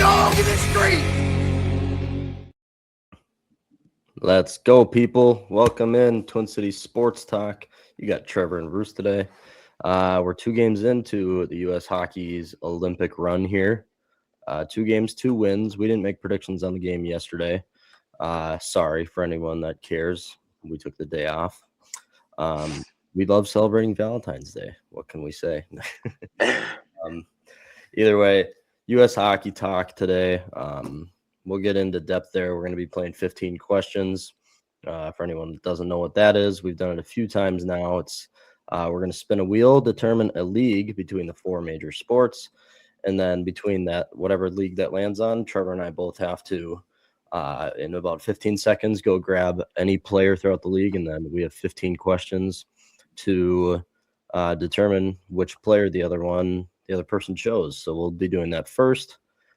dog in the street. Let's go, people. Welcome in Twin Cities Sports Talk. You got Trevor and Bruce today. We're 2 games into the U.S. Hockey's Olympic run here. 2 games, 2 wins. We didn't make predictions on the game yesterday. Sorry for anyone that cares. We took the day off. We love celebrating Valentine's Day. What can we say? Either way, U.S. Hockey Talk today. We'll get into depth there. We're going to be playing 15 questions. For anyone that doesn't know what that is, we've done it a few times now. It's we're going to spin a wheel, determine a league between the 4 major sports, and then between that, whatever league that lands on, Trevor and I both have to, in about 15 seconds, go grab any player throughout the league, and then we have 15 questions to determine which player the other person chose. So we'll be doing that first.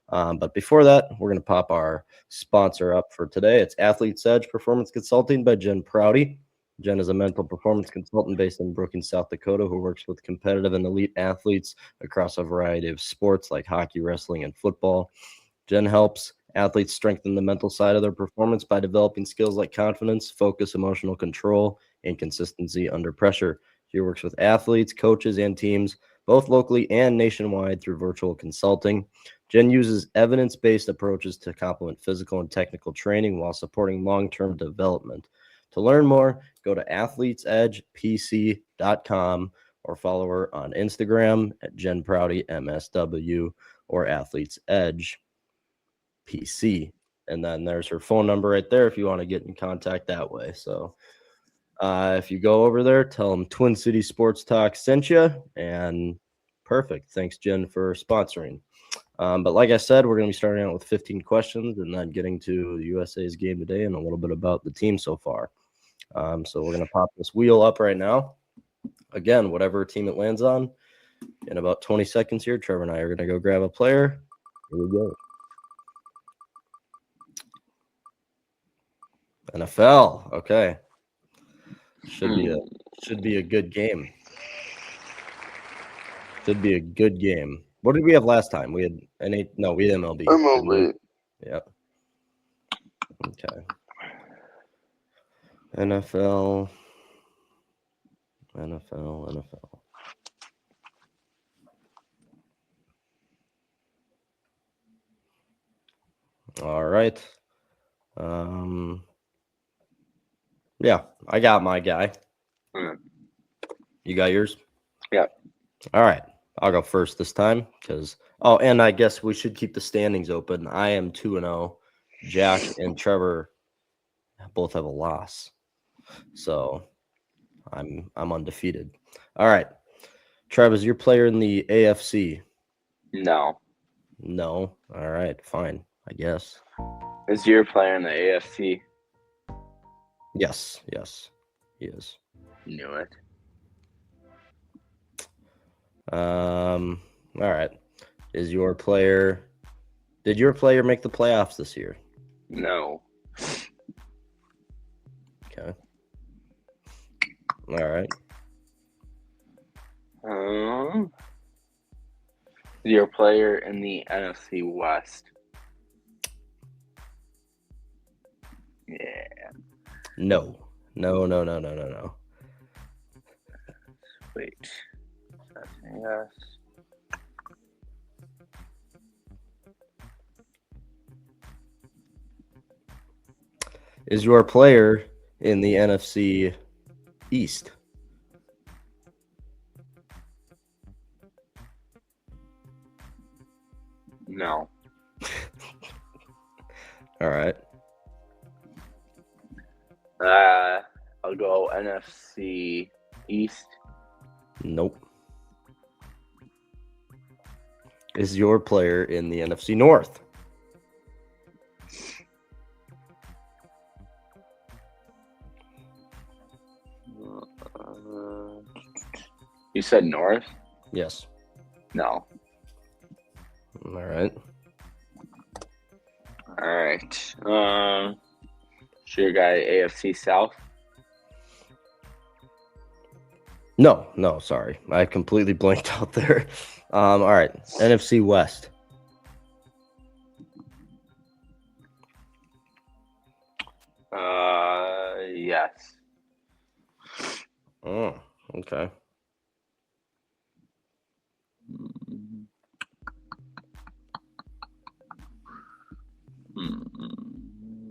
But before that, we're going to pop our sponsor up for today. It's Athletes Edge Performance Consulting by Jen Prouty. Jen is a mental performance consultant based in Brookings, South Dakota, who works with competitive and elite athletes across a variety of sports like hockey, wrestling, and football. Jen helps athletes strengthen the mental side of their performance by developing skills like confidence, focus, emotional control, and consistency under pressure. She works with athletes, coaches, and teams, both locally and nationwide, through virtual consulting. Jen uses evidence-based approaches to complement physical and technical training while supporting long-term development. To learn more, go to athletesedgepc.com or follow her on Instagram at Jen Prouty MSW or Athletes Edge PC. And then there's her phone number right there if you want to get in contact that way. So if you go over there, tell them Twin City Sports Talk sent you, and perfect. Thanks, Jen, for sponsoring. But like I said, we're going to be starting out with 15 questions and then getting to the USA's game today and a little bit about the team so far. So we're going to pop this wheel up right now. Again, whatever team it lands on, in about 20 seconds here, Trevor and I are going to go grab a player. Here we go. NFL. Okay. Should be a good game. Should be a good game. What did we have last time? We had we had MLB. MLB. Yeah. Okay. NFL. All right. Yeah, I got my guy. You got yours? Yeah. All right. I'll go first this time because and I guess we should keep the standings open. I am 2-0. Jack and Trevor both have a loss. So I'm undefeated. All right. Trev, is your player in the AFC? No. No. All right, fine, I guess. Is your player in the AFC? Yes, he is. Knew it. All right. Did your player make the playoffs this year? No. Okay. All right. Is your player in the NFC West? Yeah. No. Wait. Yes. Is your player in the NFC East? No. All right. I'll go NFC East. Nope. Is your player in the NFC North? You said North? Yes. No. All right. Is your guy AFC South? No, sorry. I completely blanked out there. All right. NFC West. Yes. Oh, okay.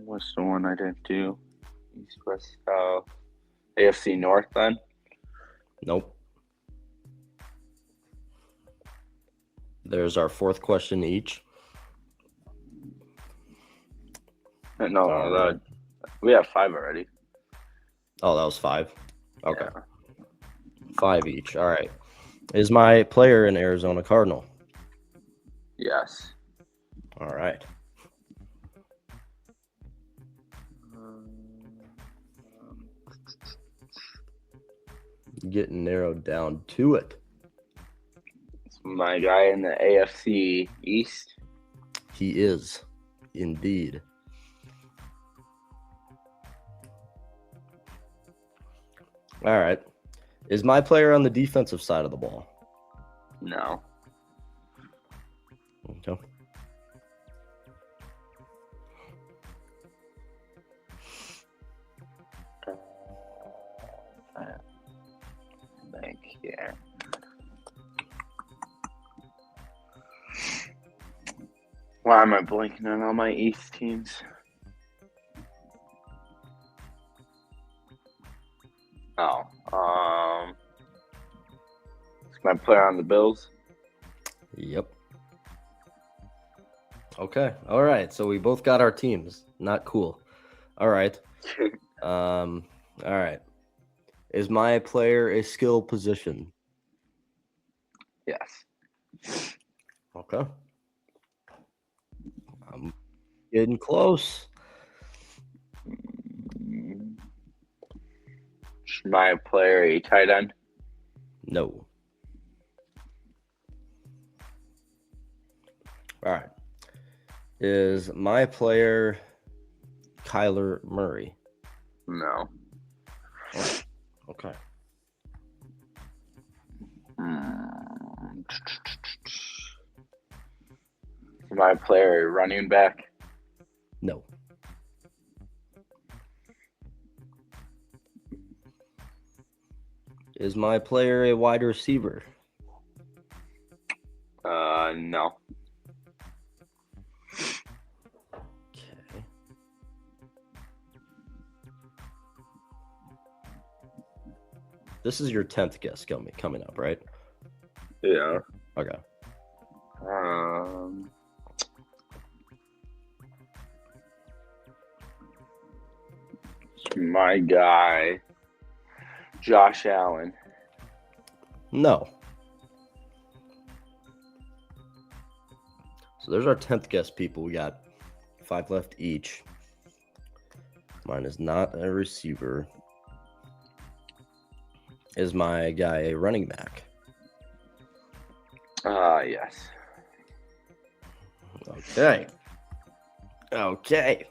What's the one I didn't do? East, West, South. AFC North then? Nope. There's our fourth question each. No, All right. we have 5 already. Oh, that was 5. Okay. Yeah. 5 each. All right. Is my player an Arizona Cardinal? Yes. All right. Getting narrowed down to it. It's my guy in the AFC East. He is, indeed. All right. Is my player on the defensive side of the ball? No. Okay. I think, yeah. Why am I blanking on all my East teams? Oh, is my player on the Bills? Yep. Okay. All right. So we both got our teams. Not cool. All right. All right. Is my player a skill position? Yes. Okay. I'm getting close. Is my player a tight end? No. All right. Is my player Kyler Murray? No. Okay. Is my player a running back? No. Is my player a wide receiver? No. Okay. This is your 10th guess coming up, right? Yeah. Okay. My guy, Josh Allen. No. So there's our 10th guess, people. We got 5 left each. Mine is not a receiver. Is my guy a running back? Yes. Okay. Okay.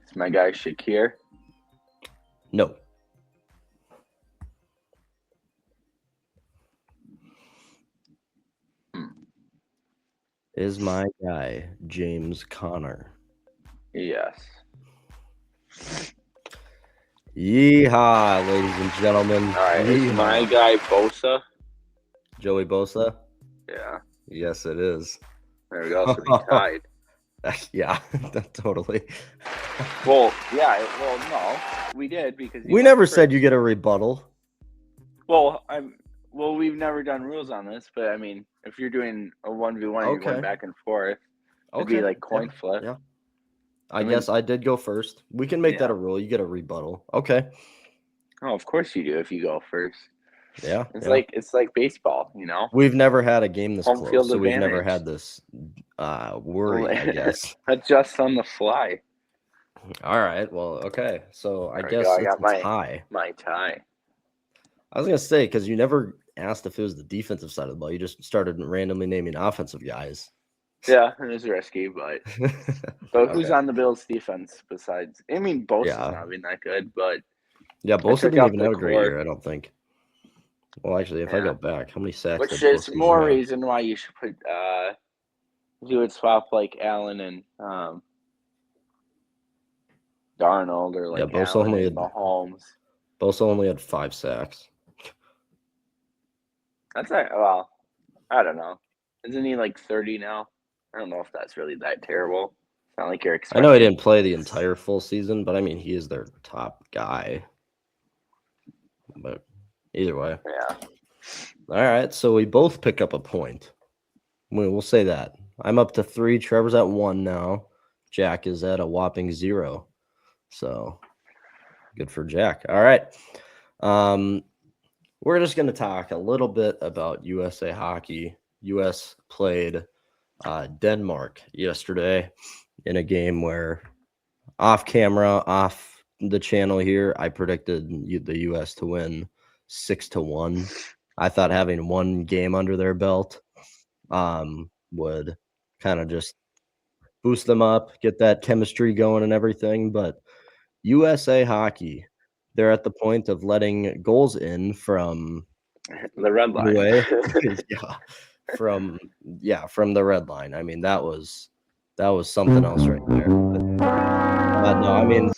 Is my guy Shakir? No. Is my guy James Conner? Yes. Yeehaw, ladies and gentlemen. All right. Yeehaw. Is my guy Bosa? Joey Bosa? Yeah. Yes, it is. There we go. So we tied. Yeah, totally. Well, yeah. Well, no, we did because We never said you get a rebuttal. Well, we've never done rules on this, but I mean, if you're doing a 1v1, you're going Okay. back and forth. It'd Okay. be like coin flip. Yeah. I guess I did go first. We can make that a rule. You get a rebuttal. Okay. Oh, of course you do if you go first. Yeah. It's like baseball, you know. We've never had a game this Home close, field so we've never advantage. had this worry, I guess. Adjust on the fly. All right. Well, okay. So I There we guess go. I it's got a tie. my tie. I was gonna say because you never asked if it was the defensive side of the ball. You just started randomly naming offensive guys. Yeah, it is risky, but who's Okay. on the Bills defense besides? I mean, Bosa's Yeah. not been that good, but Yeah, Bosa took didn't out even the have a great core. year, I don't think. Well, actually, if I Yeah. go back, how many sacks Which did is Bosa more have? reason why you should put you would swap like Allen and Darnold or like Allen and Mahomes. Bosa only had 5 sacks. That's not, well, I don't know. Isn't he like 30 now? I don't know if that's really that terrible. It's not like you're expecting. I know he didn't play the entire full season, but I mean, he is their top guy. But either way. Yeah. All right, so we both pick up a point. We'll say that. I'm up to 3. Trevor's at 1 now. Jack is at a whopping 0. So good for Jack. All right. We're just going to talk a little bit about USA hockey. US played Denmark yesterday in a game where off camera, off the channel here, I predicted the US to win 6-1. I thought having one game under their belt would kind of just boost them up, get that chemistry going and everything. But USA hockey, they're at the point of letting goals in from the red line. From the red line. I mean, that was something else right there. But no, I mean,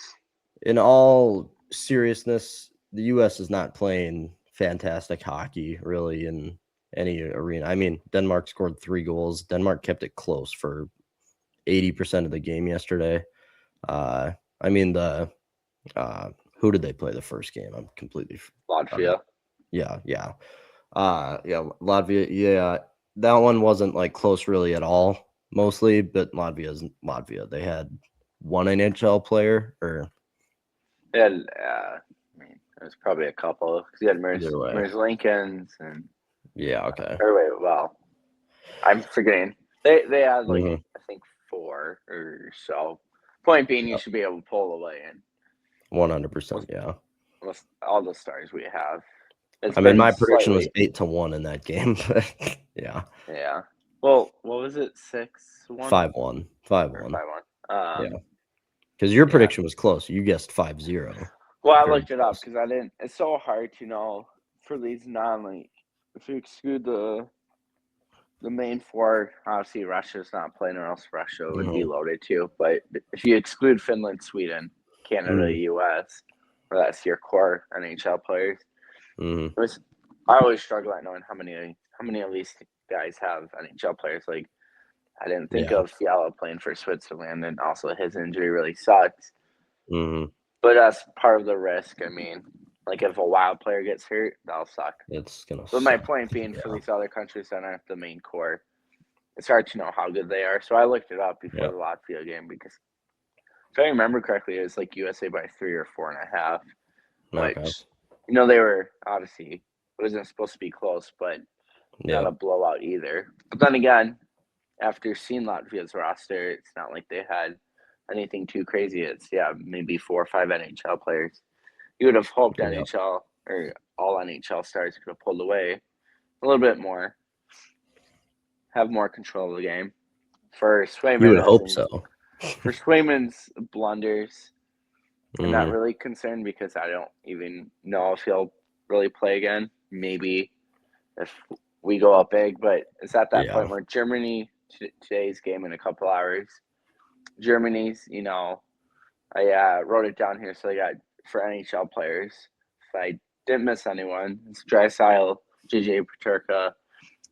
in all seriousness, the US is not playing fantastic hockey really in any arena. I mean, Denmark scored 3 goals. Denmark kept it close for 80% of the game yesterday. I mean, who did they play the first game? I'm completely Latvia. Yeah. Latvia. Yeah, that one wasn't like close really at all, mostly. But Latvia. They had one NHL player, or they had. I mean, there's probably a couple because you had Lincolns and. Yeah. Okay. Or wait, well, I'm forgetting. They had like I think 4 or so. Point being, you should be able to pull away in. 100%. Yeah. With all the stars we have. I mean, my prediction was 8-1 in that game. Yeah. Yeah. Well, what was it? 6-1. 5-1. 5-1. 5-1. Yeah. Because your prediction was close. You guessed 5-0. Well, I looked it up because I didn't. It's so hard to know for these non-league. If you exclude the main 4, obviously Russia's not playing, or else Russia would be loaded too. But if you exclude Finland, Sweden, Canada, US, or that's your core NHL players, I always struggle at knowing how many of these guys have NHL players. Like, I didn't think of Fiala playing for Switzerland, and also his injury really sucks. But that's part of the risk. I mean, like if a wild player gets hurt, that'll suck. It's gonna. But my point being, for these other countries that aren't the main core, it's hard to know how good they are. So I looked it up before the Latvia game because, if I remember correctly, it was like USA by 3 or 4.5. Which, they were obviously, it wasn't supposed to be close, but not a blowout either. But then again, after seeing Latvia's roster, it's not like they had anything too crazy. It's maybe 4 or 5 NHL players. You would have hoped NHL or all NHL stars could have pulled away a little bit more, have more control of the game. For Swayman, you would hope so. For Swayman's blunders, I'm not really concerned because I don't even know if he'll really play again. Maybe if we go up big, but it's at that point where Germany, today's game in a couple hours, Germany's, I wrote it down here. So they got, for NHL players, if I didn't miss anyone, it's Draisaitl, JJ Peterka,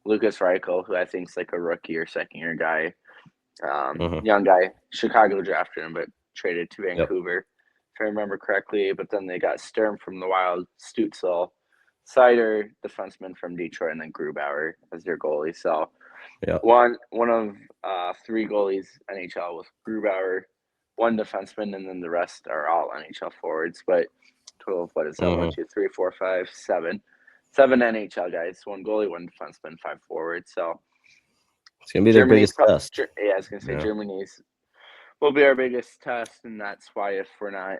Lucas Reichel, who I think is like a rookie or second-year guy. Young guy. Chicago drafted him, but traded to Vancouver, if I remember correctly. But then they got Sturm from the Wild, Stutzel, Seider, defenseman from Detroit, and then Grubauer as their goalie. So one of 3 goalies NHL was Grubauer, 1 defenseman, and then the rest are all NHL forwards. But total of what is that? 1, 2, 3, 4, 5, 7. 7 NHL guys, 1 goalie, 1 defenseman, 5 forwards. So it's gonna be their biggest test. Yeah, I was gonna say Germany's will be our biggest test, and that's why if we're not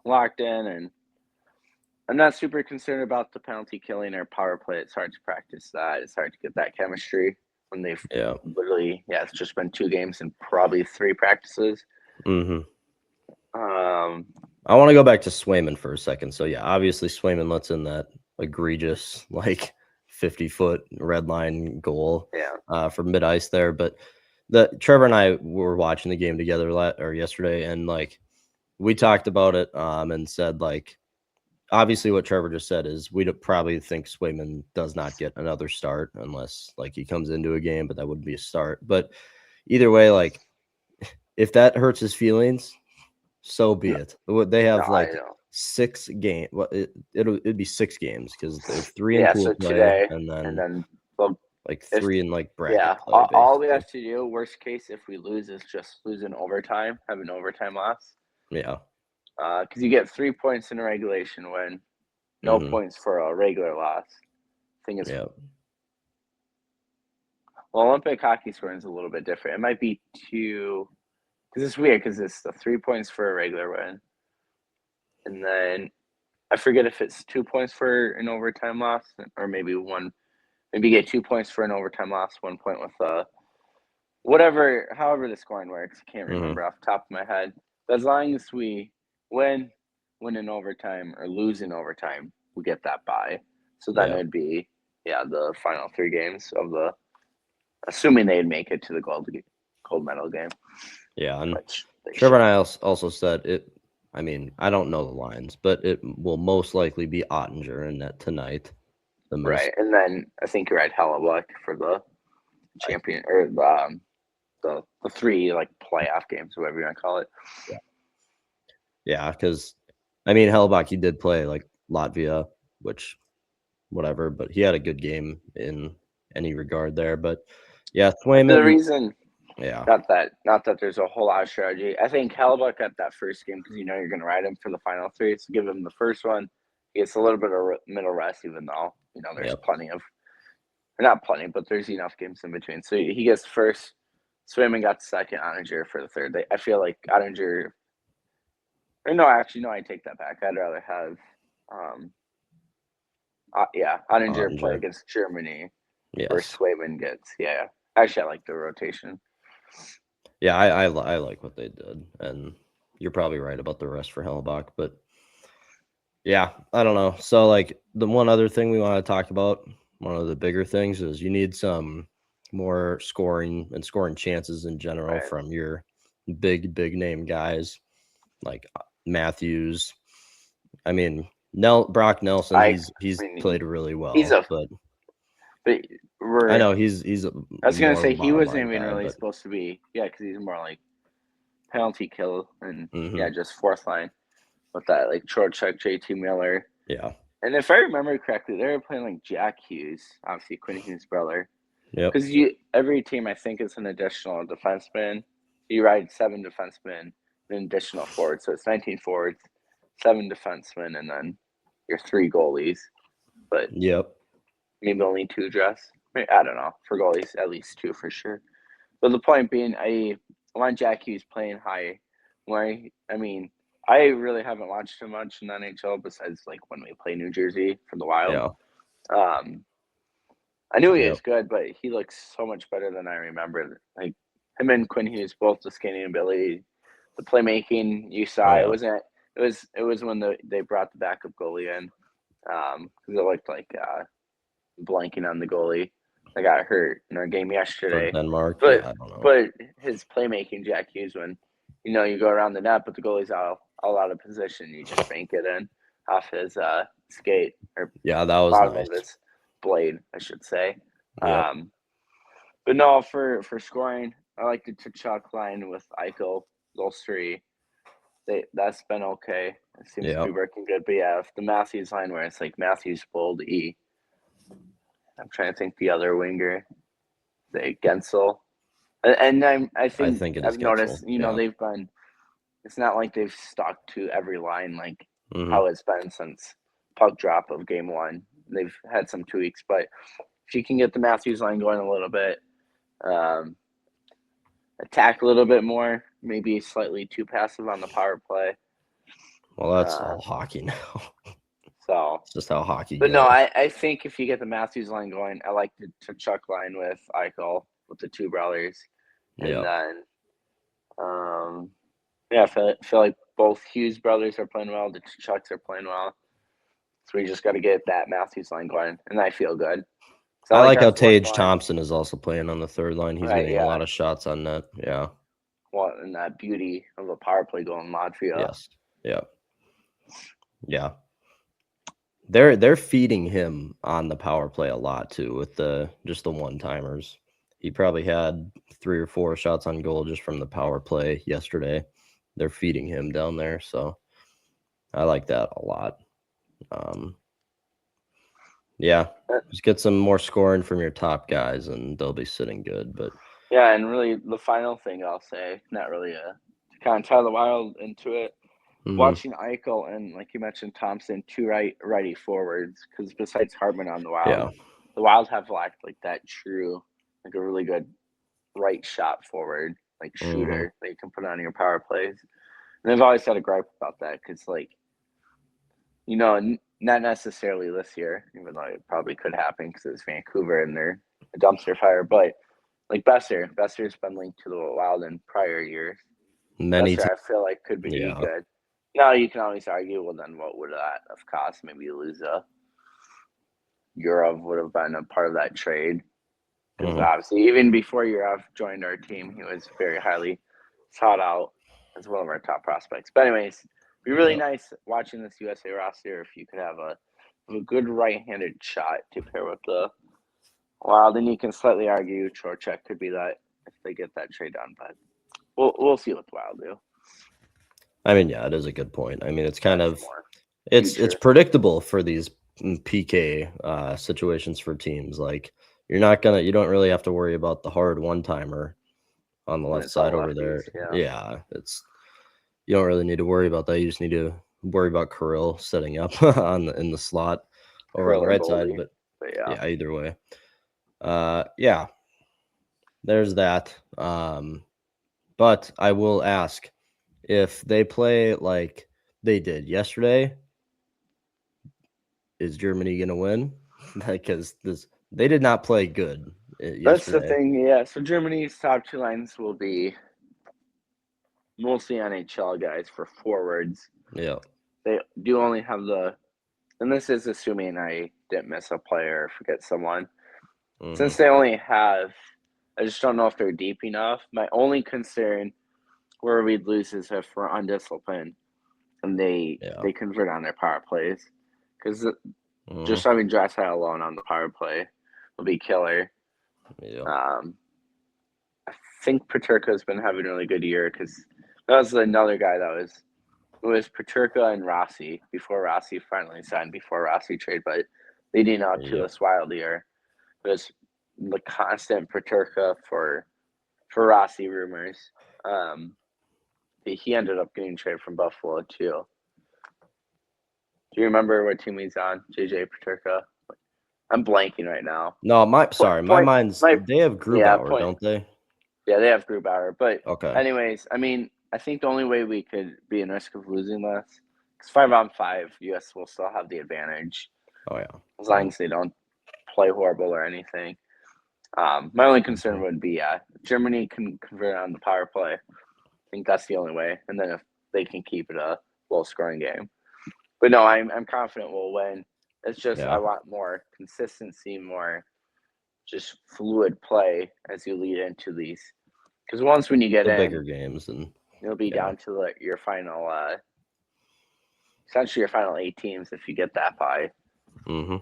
locked in, and I'm not super concerned about the penalty killing or power play. It's hard to practice that. It's hard to get that chemistry when they've literally it's just been 2 games and probably 3 practices. I want to go back to Swayman for a second. So obviously Swayman lets in that egregious 50-foot red line goal from mid ice there. But Trevor and I were watching the game together yesterday, and we talked about it and said, like, obviously what Trevor just said is we'd probably think Swayman does not get another start unless like he comes into a game, but that would be a start. But either way, like if that hurts his feelings, so be it. They No, have I like know. 6 games. Well, it'd be 6 games because there's 3 in Yeah, pool so play today, and and then then well, like if 3 in like yeah, bracket play, all we basically. have to do, worst case, if we lose, is just lose in overtime, have an overtime loss. Yeah. Because you get 3 points in a regulation win, no Mm-hmm. points for a regular loss. Thing is, Yeah. well, Olympic hockey scoring is a little bit different. It might be 2, because it's weird because it's the 3 points for a regular win, and then I forget if it's 2 points for an overtime loss, or maybe one. Maybe you get 2 points for an overtime loss, 1 point with whatever, however the scoring works. I can't Mm-hmm. remember off the top of my head. But as long as we win in overtime, or lose in overtime, we get that bye. So then Yeah. it'd be the final 3 games of the, assuming they'd make it to the gold medal game, Yeah. And which they Trevor should. and I also said it. I mean, I don't know the lines, but it will most likely be Ottinger in net tonight. The most, Right, and then I think you're right, Hellebuck for the I, champion, or the 3 like playoff games, whatever you want to call it. yeah, because I mean, Hellbach, he did play like Latvia, which whatever, but he had a good game in any regard there. But yeah, The Swayman, reason, yeah, not that there's a whole lot of strategy. I think Hellebuck got that first game because you're going to ride him for the final 3. So give him the first one. He gets a little bit of middle rest, even though there's yep, plenty of, or not plenty, but there's enough games in between. So he gets first. Swayman got the second. Ottinger for the third. I feel like Ottinger, or no, actually no, I take that back. I'd rather have, Ottinger play Ottinger, against Germany yes, versus Swayman gets. Yeah, actually I like the rotation. yeah, I like what they did, and you're probably right about the rest for Hellbach, but yeah, I don't know. So like the one other thing we want to talk about, one of the bigger things is you need some more scoring and scoring chances in general Right. from your big name guys like Matthews. I mean, Brock Nelson, I he's mean, played really he's well, a. but But I we're. know he's I was gonna more of a say he bottom wasn't line even guy, really but supposed to be. Yeah, because he's more like penalty kill and mhm, just fourth line with that like Trocheck, JT Miller, yeah, and if I remember correctly, they were playing like Jack Hughes, obviously Quinn Hughes' brother. yep, Because every team I think is an additional defenseman. You ride 7 defensemen, an additional forward, so it's 19 forwards, 7 defensemen, and then your 3 goalies. But yep, maybe only 2 dress. I don't know. For goalies, at least 2 for sure. But the point being, I want Jack Hughes playing high. I mean, I really haven't watched him much in the NHL besides like when we play New Jersey for the Wild. yeah, Um, I knew he yep, was good, but he looks so much better than I remembered. Like him and Quinn Hughes, both the skating ability, the playmaking you oh saw. It yeah, wasn't. It was when they brought the backup goalie in, because it looked like blanking on the goalie that got hurt in our game for yesterday. Denmark, But yeah, I don't know, but his playmaking, Jack Hughes, when you go around the net, but the goalie's all out of position, you just bank it in off his skate, or yeah, that was bottom nice, of his blade, I should say. yep, Um, but no, for scoring, I like the Tkachuk line with Eichel. Those 3, that's been okay. It seems to be yep, working good. But yeah, if the Matthews line where it's like Matthews, Bold, E. I'm trying to think the other winger, the Gensel, and I I think think it is I've noticed, Gensel, yeah, they've been. It's not like they've stuck to every line like hmm, how it's been since puck drop of game 1. They've had some tweaks, but if you can get the Matthews line going a little bit, um, attack a little bit more, maybe slightly too passive on the power play. well, that's Uh, all hockey now. so, It's just how hockey but no, goes. I think if you get the Matthews line going, I like the Chuck line with Eichel with the 2 brothers, and Yep. then yeah, I feel like both Hughes brothers are playing well. The Chucks are playing well, so we just got to get that Matthews line going, and I feel good. So I I like like our how fourth Tage line, Thompson is also playing on the third line. He's right? getting a Yeah, lot of shots on net. Yeah. and that beauty of a power play goal in Latvia. Yes. Yeah. Yeah. They're feeding him on the power play a lot too with the one-timers. He probably had 3 or 4 shots on goal just from the power play yesterday. They're feeding him down there, so I like that a lot. Yeah, just get some more scoring from your top guys, and they'll be sitting good. But yeah, and really the final thing I'll say, not really to kind of tie the Wild into it. Watching Eichel and, like you mentioned, Thompson, two righty forwards, because besides Hartman on yeah, the Wild have lacked like that true, like a really good right shot forward, like shooter that you can put on your power plays. And I've always had a gripe about that because, like, not necessarily this year, even though it probably could happen because it's Vancouver and they're a dumpster fire. But like Besser's been linked to the Wild in prior years. many Besser, I feel like could be yeah, good. Now you can always argue, well, then what would that have cost? Maybe you lose a Urov would have been a part of that trade because obviously even before Urov joined our team, he was very highly sought out as one of our top prospects. But anyways, it'd be really nice watching this USA roster if you could have a good right-handed shot to pair with the Wild. Then you can slightly argue Trocheck could be that if they get that trade done, but we'll see what the Wild do. I mean, yeah, it is a good point. I mean, it's kind of It's it's predictable for these PK situations for teams. Like you don't really have to worry about the hard one-timer on the left side over there. Yeah, you don't really need to worry about that. You just need to worry about Kirill setting up in the slot over on the right side. But yeah, either way. Yeah, there's that. But I will ask if they play like they did yesterday, is Germany gonna win? Because they did not play good yesterday. That's the thing, yeah. So Germany's top two lines will be mostly NHL guys for forwards. Yeah. They do only have and this is assuming I didn't miss a player or forget someone. Since they only have, I just don't know if they're deep enough. My only concern where we'd lose is if we're undisciplined and they convert on their power plays. Because just having Dressel alone on the power play will be killer. Yeah. I think Paterka's been having a really good year because that was another guy it was Paterka and Rossi before Rossi finally signed before Rossi trade, but leading up to this Wild year, it was the constant Paterka for Rossi rumors. He ended up getting traded from Buffalo too. Do you remember what team he's on? JJ Paterka. I'm blanking right now. No, my mind's they have Grubauer, don't they? Yeah, they have Grubauer. But okay. Anyways, I mean, I think the only way we could be in risk of losing this, because 5-on-5, US will still have the advantage. Oh yeah. As long as they don't play horrible or anything. My only concern would be Germany can convert on the power play. I think that's the only way. And then if they can keep it a low scoring game. But no, I'm confident we'll win. It's just I want more consistency, more just fluid play as you lead into these. Because once when you get in bigger games, and it'll be down to your final, essentially your final 8 teams if you get that by. And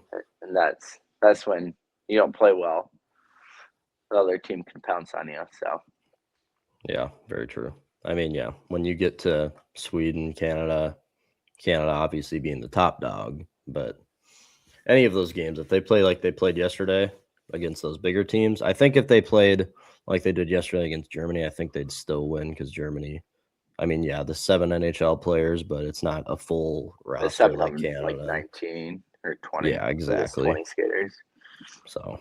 that's when you don't play well. The other team can pounce on you. So. Yeah, very true. I mean, yeah, when you get to Sweden, Canada obviously being the top dog, but any of those games, if they play like they played yesterday against those bigger teams, I think if they played like they did yesterday against Germany, I think they'd still win because Germany, I mean, yeah, the 7 NHL players, but it's not a full roster like Canada. Like 19 or 20. Yeah, exactly. 20 skaters. So,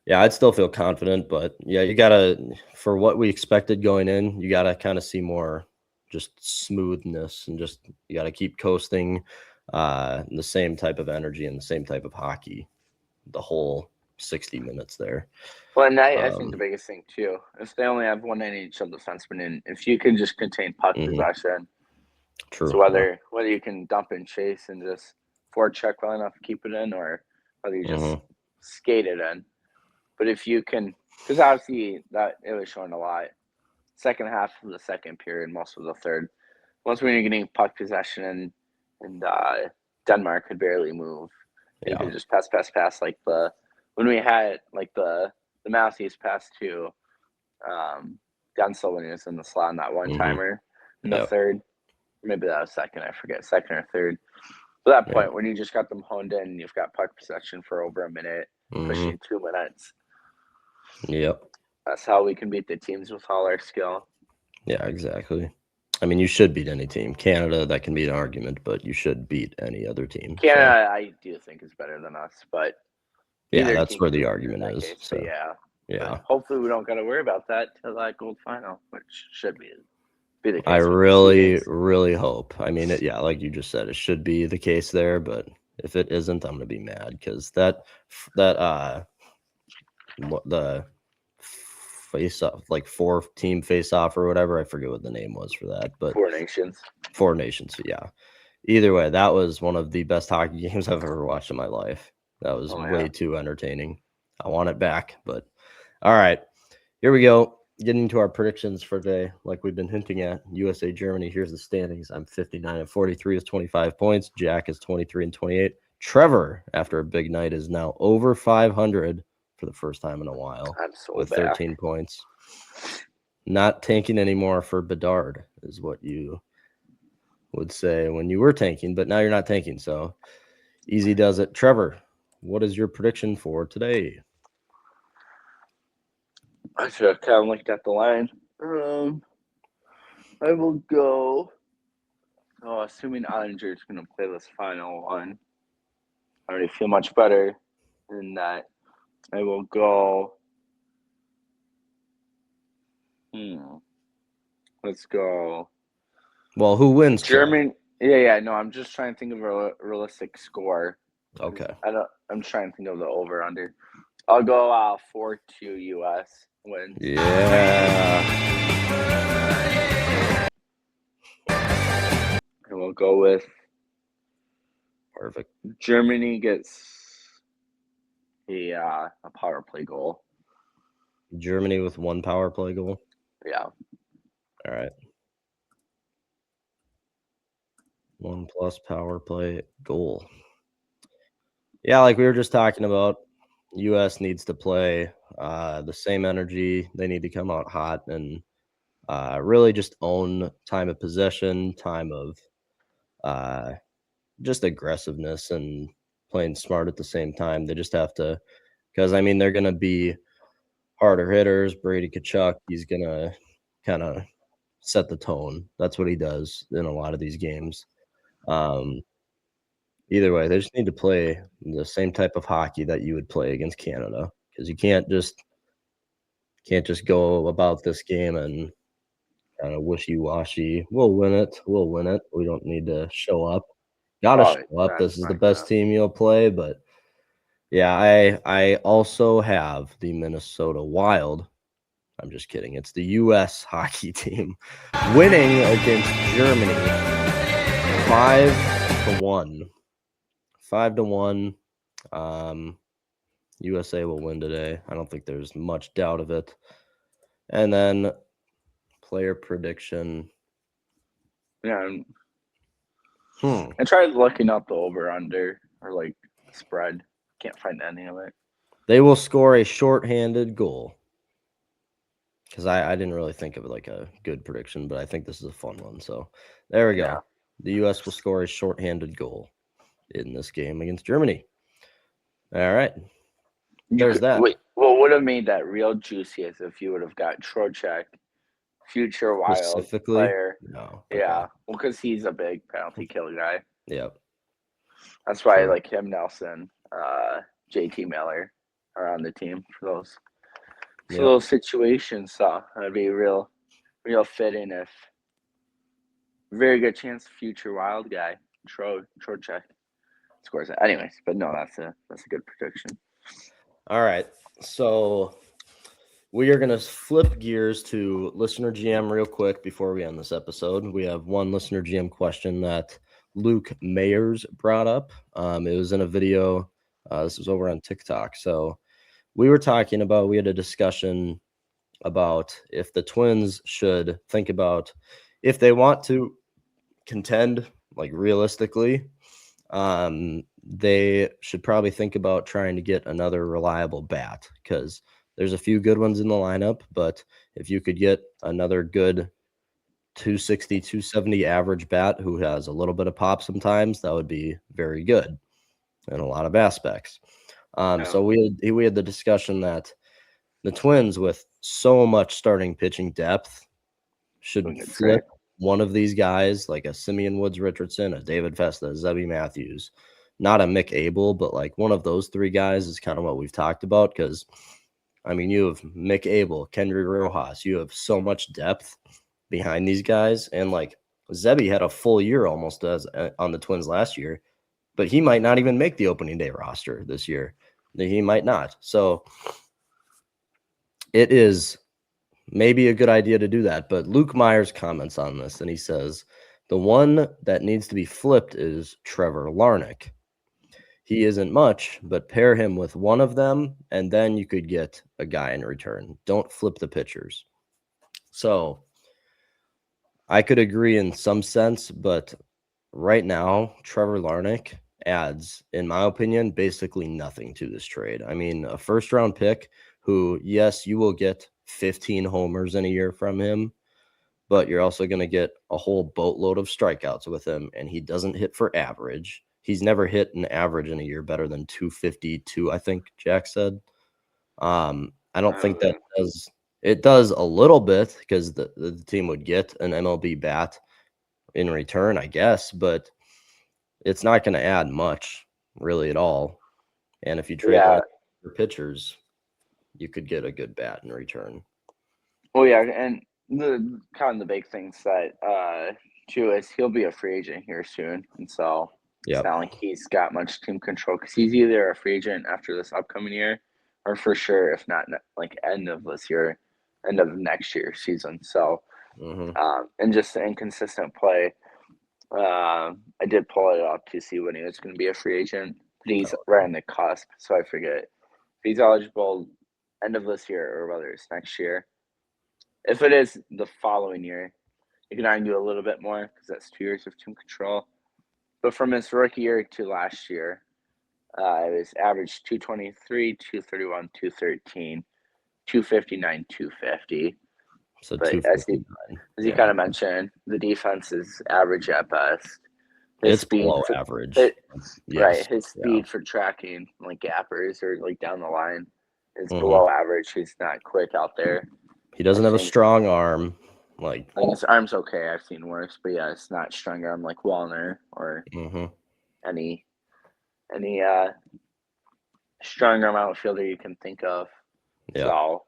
yeah, I'd still feel confident, but yeah, you gotta, for what we expected going in, you gotta kind of see more just smoothness and just you gotta keep coasting the same type of energy and the same type of hockey the whole 60 minutes there. Well, and I think the biggest thing too is they only have one NHL defenseman, and if you can just contain puck possession, true. So whether you can dump and chase and just forecheck well enough to keep it in, or whether you just skate it in. But if you can, because obviously that it was showing a lot, second half of the second period, most of the third. Once when you're getting puck possession and Denmark could barely move. You could just pass like when we had like the Matthews pass to Gunsel when he was in the slot on that one timer in the third. Maybe that was second, I forget, second or third. So at that point, when you just got them honed in and you've got puck possession for over a minute, pushing 2 minutes. Yep. That's how we can beat the teams with all our skill. Yeah, exactly. I mean, you should beat any team. Canada, that can be an argument, but you should beat any other team. Canada, so. I do think is better than us, but yeah, that's where the argument is. Case, so yeah. But hopefully, we don't got to worry about that till that gold final, which should be the case. I really hope. I mean, like you just said, it should be the case there, but if it isn't, I'm gonna be mad because the face off, like 4-team face off or whatever. I forget what the name was for that, but 4 Nations. 4 Nations, yeah. Either way, that was one of the best hockey games I've ever watched in my life. That was way too entertaining. I want it back, but all right, here we go. Getting to our predictions for today, like we've been hinting at. USA Germany. Here's the standings. I'm 59-43 with 25 points. Jack is 23-28. Trevor, after a big night, is now over 500 for the first time in a while with 13 points. Not tanking anymore for Bedard is what you would say when you were tanking, but now you're not tanking, so easy does it. Trevor, what is your prediction for today? I should have kind of looked at the line. I will go. Assuming Ottinger is going to play this final one, I already feel much better than that. I will go. Let's go. Well, who wins? Germany. Yeah. No, I'm just trying to think of a realistic score. Okay. I'm trying to think of the over under. I'll go 4-2 US wins. Yeah. And we'll go with. Perfect. Germany gets a power play goal. Germany with 1 power play goal? Yeah. All right. 1+ power play goal. Yeah, like we were just talking about, U.S. needs to play the same energy. They need to come out hot and really just own time of possession, time of just aggressiveness and playing smart at the same time. They just have to, because I mean, they're going to be harder hitters. Brady Tkachuk, he's going to kind of set the tone. That's what he does in a lot of these games. Either way, they just need to play the same type of hockey that you would play against Canada, because you can't just go about this game and kind of wishy-washy. We'll win it. We don't need to show up. Gotta show up. This is the best team you'll play. But yeah, I also have the Minnesota Wild. I'm just kidding. It's the U.S. hockey team winning against Germany 5-1. 5-1. USA will win today. I don't think there's much doubt of it. And then player prediction. Yeah. I tried looking up the over-under or like spread. Can't find any of it. They will score a shorthanded goal. Because I didn't really think of it like a good prediction, but I think this is a fun one. So there we go. Yeah. The U.S. will score a shorthanded goal in this game against Germany. All right. There's that. Wait, what would have made that real juicy is if you would have got Trocheck, future Wild player. No. Okay. Yeah. Well, because he's a big penalty kill guy. Yep. That's why I like him, Nelson, JT Miller are on the team for those situations. So that'd be real fitting if very good chance future Wild guy, Trocheck scores it. Anyways, but no, that's a good prediction. All right. So we are going to flip gears to listener GM real quick before we end this episode. We have one listener GM question that Luke Mayers brought up. It was in a video. This was over on TikTok. So we were talking about, we had a discussion about if the Twins should think about if they want to contend, like realistically, they should probably think about trying to get another reliable bat because there's a few good ones in the lineup. But if you could get another good 260, 270 average bat who has a little bit of pop sometimes, that would be very good in a lot of aspects. So we had the discussion that the Twins, with so much starting pitching depth, should flip one of these guys, like a Simeon Woods Richardson, a David Festa, a Zebby Matthews, not a Mick Abel, but like one of those three guys is kind of what we've talked about. Because I mean, you have Mick Abel, Kendry Rojas, you have so much depth behind these guys, and like Zebby had a full year almost as on the Twins last year, but he might not even make the opening day roster this year. He might not. So it is maybe a good idea to do that. But Luke Myers comments on this, and he says, the one that needs to be flipped is Trevor Larnach. He isn't much, but pair him with one of them, and then you could get a guy in return. Don't flip the pitchers. So I could agree in some sense, but right now, Trevor Larnach adds, in my opinion, basically nothing to this trade. I mean, a first-round pick who, yes, you will get 15 homers in a year from him, but you're also going to get a whole boatload of strikeouts with him, and he doesn't hit for average. He's never hit an average in a year better than 252, I think Jack said. I don't think that does – it does a little bit because the team would get an MLB bat in return, I guess, but it's not going to add much really at all. And if you trade for pitchers, you could get a good bat in return. Well, yeah, and the kind of the big things that too is he'll be a free agent here soon, and so it's not like he's got much team control because he's either a free agent after this upcoming year, or for sure, if not like end of this year, end of next year season. So, and just the inconsistent play. I did pull it up to see when he was going to be a free agent, but he's right on the cusp, so I forget if he's eligible end of this year or whether it's next year. If it is the following year, you can argue a little bit more because that's 2 years of team control. But from his rookie year to last year, it was average 223, 231, 213, 259, 250. So but as you kind of mentioned, the defense is average at best. It's below average. Right. His speed for tracking like gappers or like down the line is below average. He's not quick out there. He doesn't have a strong arm. Like his arm's okay. I've seen worse, but yeah, it's not strong arm like Wallner or any strong arm outfielder you can think of. Yeah. So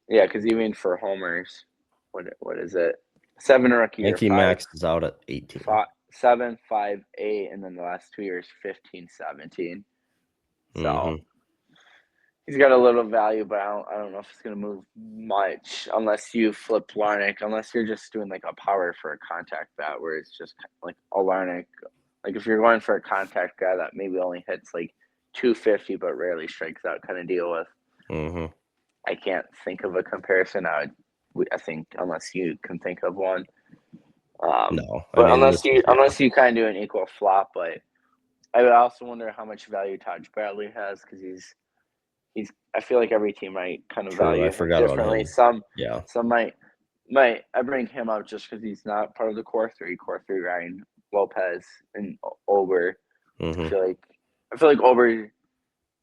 yeah, because even for homers, what is it? 7 rookie year. I think he maxes out at 18. 7, 5, 8, and then the last 2 years 15, 17. So he's got a little value, but I don't know if it's gonna move much unless you flip Larnach, unless you're just doing like a power for a contact bat where it's just like a Larnach. Like if you're going for a contact guy that maybe only hits like 250 but rarely strikes out kind of deal with. I can't think of a comparison. I think unless you can think of one. No, but unless you kind of do an equal flop, but I would also wonder how much value Taj Bradley has because he's. I feel like every team might kind of value him differently. Some might. I bring him up just because he's not part of the core three. Ryan Lopez and Ober. I feel like Ober.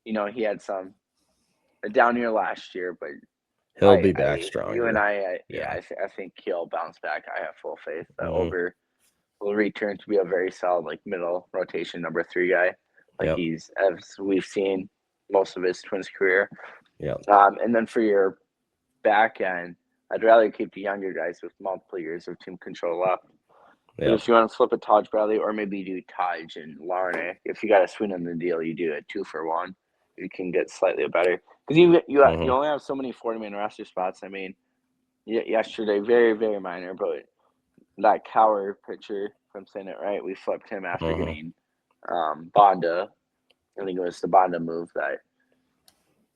He had a down year last year, but he'll be back stronger. You and I think he'll bounce back. I have full faith that Ober will return to be a very solid, like middle rotation number 3 guy, like he's as we've seen most of his Twins career. And then for your back end, I'd rather keep the younger guys with multiple years of team control left. But if you want to flip a Taj Bradley, or maybe you do Taj and Larnach, if you got a swing on the deal, you do a 2-for-1. You can get slightly better because you only have so many 40-man roster spots. I mean, yesterday very very minor, but that Cowher pitcher, if I'm saying it right, we flipped him after getting Bonda. I think it was the Bonda move that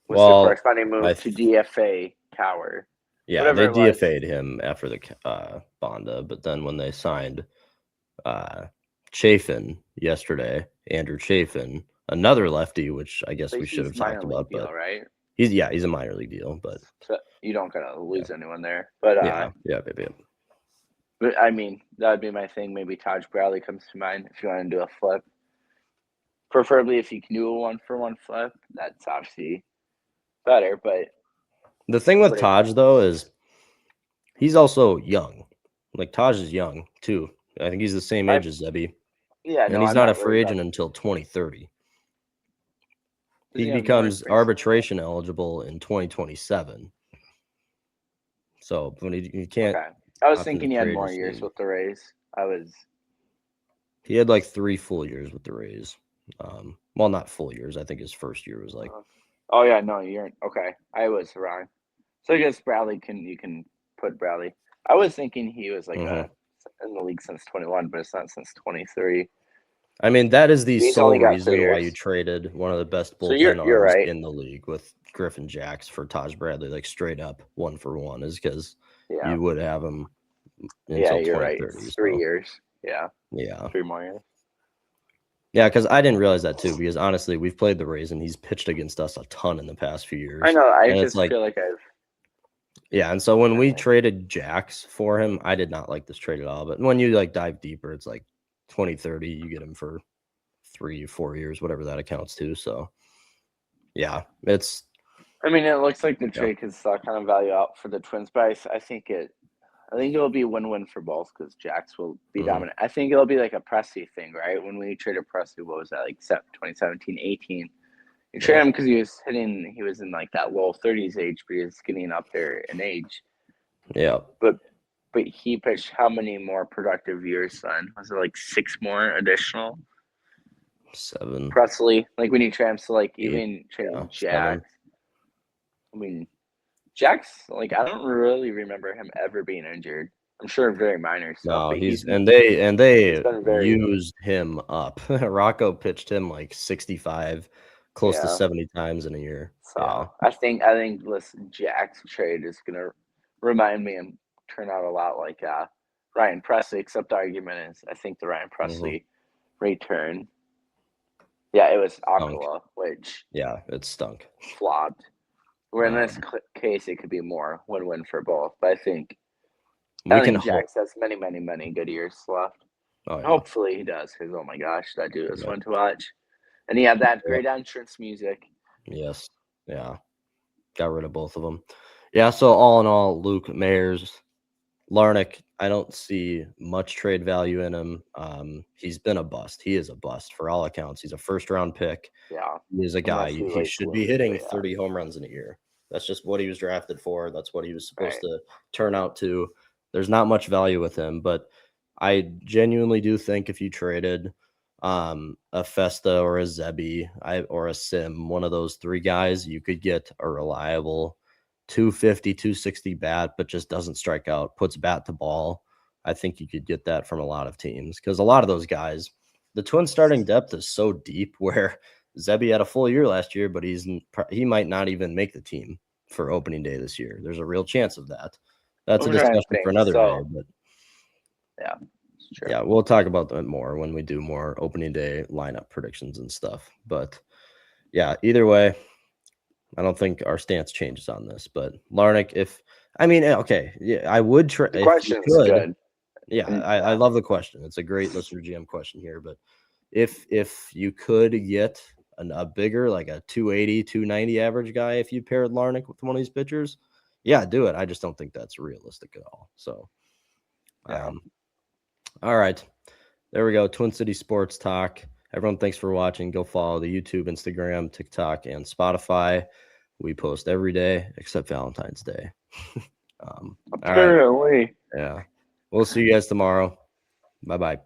was the corresponding move to DFA Cowher. Yeah, whatever they it was. DFA'd him after the Bonda, but then when they signed Chafin yesterday, Andrew Chafin, another lefty, which I guess At we least should he's have minor talked league about, deal, but right? he's a minor league deal, but So you don't gotta lose yeah. anyone there. But Yeah. but I mean, that would be my thing. Maybe Taj Bradley comes to mind if you want to do a flip. Preferably if you can do a 1-for-1 flip, that's obviously better. But The thing with what if, Taj though is he's also young. Like Taj is young too. I think he's the same age as Zebby, yeah, and no, he's I'm not a not free worried about. agent until 2030. Does He he have more becomes experience? arbitration eligible in 2027. So when he can't Okay, I was opt into thinking he had free more agency, years with the Rays. I was. he had like 3 full years with the Rays. Well, not full years. I think his first year was like Oh yeah, no, you're okay. I was wrong. So I guess you can put Bradley. I was thinking he was like mhm. in the league since 21, but it's not since 23. I mean, that is the He's sole only got 3 reason why years. you traded one of the best So bullpen you're arms right. in the league with Griffin Jacks for Taj Bradley, like straight up 1-for-1, is because Yeah, you would have him yeah, until you're right. 2030. It's 3 So years. Yeah, yeah, 3 more years. yeah, because I didn't realize that too. Because honestly, we've played the Rays and he's pitched against us a ton in the past few I years, know. I and it's just like feel like I've. yeah. And so when we traded Jacks for him, I did not like this trade at all. But when you like dive deeper, it's like 2030, you get him for 3-4 years, whatever that accounts to. So yeah, it's I mean, it looks like the yeah. trade could kind of value out for the Twins, but I think it. I think it'll be win-win for both because Jax will be dominant. I think it'll be like a Pressey thing, right? When we traded Pressey, what was that, like 2017, 18? You trade Yeah. him because he was in like that low 30s age, but he was getting up there in age. Yeah. But he pitched how many more productive years, son? Was it like 6 more additional? 7, Presley, like when you trade him, so like 8, even trading yeah, 7. Jax. I mean, Jax, like I don't really remember him ever being injured. I'm sure very minor stuff, No, but he's he's they been very used him up. Rocco pitched him like 65, close to yeah. 70 times in a year. Yeah. So I think listen, Jack's trade is gonna remind me and turn out a lot like Ryan Presley, except the argument is I think the Ryan Mhm. Presley return. Yeah, it was Stunk. Aquila, which Yeah, it stunk. flopped. Where in this Um, case, it could be more win-win for both. But we I can think hope. Jax has many, many, many good years left. Oh yeah. Hopefully he does, because oh my gosh, that dude is Yep. fun to watch. And he had that Yep. great entrance music. Yes. Yeah. Got rid of both of them. Yeah, so all in all, Luke Mayers, Larnick, I don't see much trade value in him. He's been a bust. He is a bust for all accounts. He's a first-round pick. Yeah, He is a guy, unless he he like should be blooms, but hitting yeah, 30 home runs in a year. That's just what he was drafted for. That's what he was supposed right. to turn out to. There's not much value with him, but I genuinely do think if you traded a Festa or a Zebby or a Sim, one of those 3 guys, you could get a reliable 250, 260 bat, but just doesn't strike out, puts bat to ball. I think you could get that from a lot of teams because a lot of those guys, the Twins starting depth is so deep where Zebby had a full year last year, but he might not even make the team for opening day this year. There's a real chance of that. That's a I'm trying to discussion for think. another day, So but yeah, it's true. yeah, we'll talk about that more when we do more opening day lineup predictions and stuff. But yeah, either way, I don't think our stance changes on this. But Larnick, okay, yeah, I would try The if you question's could. good. Yeah, And I love the question. It's a great listener GM question here. But if you could get a bigger, like a 280, 290 average guy, if you paired Larnick with one of these pitchers, yeah, do it. I just don't think that's realistic at all. So, yeah. all right. There we go. Twin City Sports Talk. Everyone, thanks for watching. Go follow the YouTube, Instagram, TikTok, and Spotify. We post every day except Valentine's Day. All right. Apparently. Yeah. We'll see you guys tomorrow. Bye-bye.